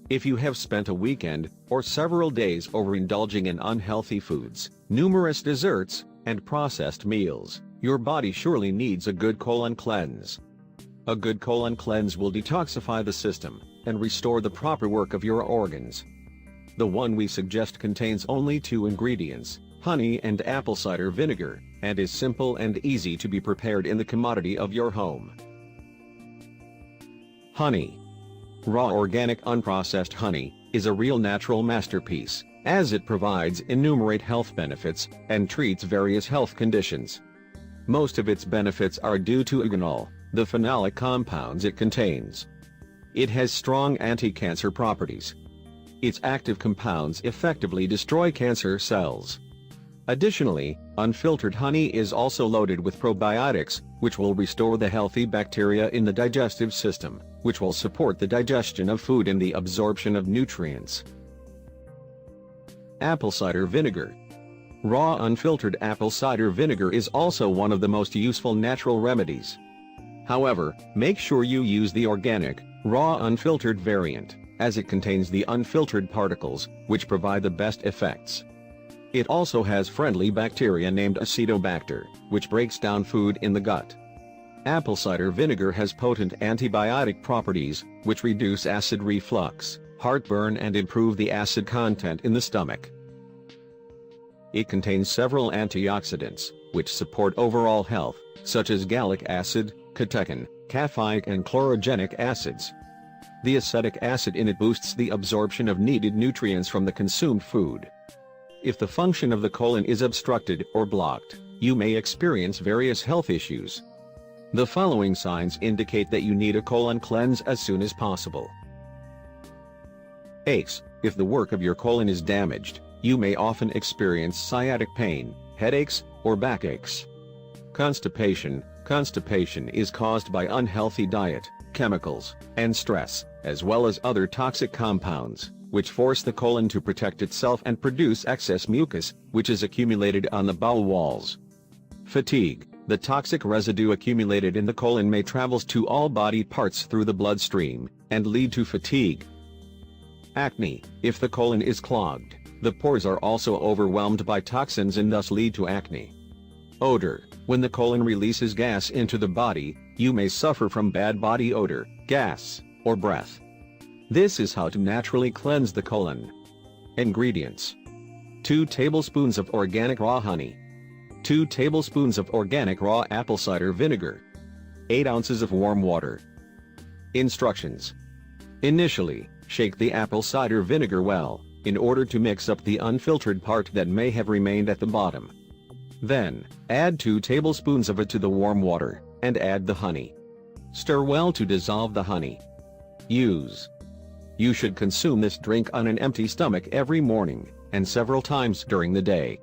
If you have spent a weekend, or several days overindulging in unhealthy foods, numerous desserts, and processed meals, your body surely needs a good colon cleanse. A good colon cleanse will detoxify the system, and restore the proper work of your organs. The one we suggest contains only 2 ingredients, honey and apple cider vinegar, and is simple and easy to be prepared in the commodity of your home. Honey. Raw organic unprocessed honey is a real natural masterpiece, as it provides innumerable health benefits and treats various health conditions. Most of its benefits are due to eugenol, the phenolic compounds it contains. It has strong anti-cancer properties. Its active compounds effectively destroy cancer cells. Additionally, unfiltered honey is also loaded with probiotics, which will restore the healthy bacteria in the digestive system, which will support the digestion of food and the absorption of nutrients. Apple cider vinegar. Raw unfiltered apple cider vinegar is also one of the most useful natural remedies. However, make sure you use the organic, raw unfiltered variant, as it contains the unfiltered particles, which provide the best effects. It also has friendly bacteria named Acetobacter, which breaks down food in the gut. Apple cider vinegar has potent antibiotic properties, which reduce acid reflux, heartburn and improve the acid content in the stomach. It contains several antioxidants, which support overall health, such as gallic acid, catechin, caffeic and chlorogenic acids. The acetic acid in it boosts the absorption of needed nutrients from the consumed food. If the function of the colon is obstructed or blocked, you may experience various health issues. The following signs indicate that you need a colon cleanse as soon as possible. Aches. If the work of your colon is damaged, you may often experience sciatic pain, headaches, or backaches. Constipation. Constipation is caused by unhealthy diet, chemicals, and stress, as well as other toxic compounds, which force the colon to protect itself and produce excess mucus, which is accumulated on the bowel walls. Fatigue. The toxic residue accumulated in the colon may travel to all body parts through the bloodstream, and lead to fatigue. Acne. If the colon is clogged, the pores are also overwhelmed by toxins and thus lead to acne. Odor. When the colon releases gas into the body, you may suffer from bad body odor, gas, or breath. This is how to naturally cleanse the colon. Ingredients: 2 tablespoons of organic raw honey, 2 tablespoons of organic raw apple cider vinegar, 8 ounces of warm water. Instructions: initially, shake the apple cider vinegar well, in order to mix up the unfiltered part that may have remained at the bottom. Then, add 2 tablespoons of it to the warm water, and add the honey. Stir well to dissolve the honey. You should consume this drink on an empty stomach every morning, and several times during the day.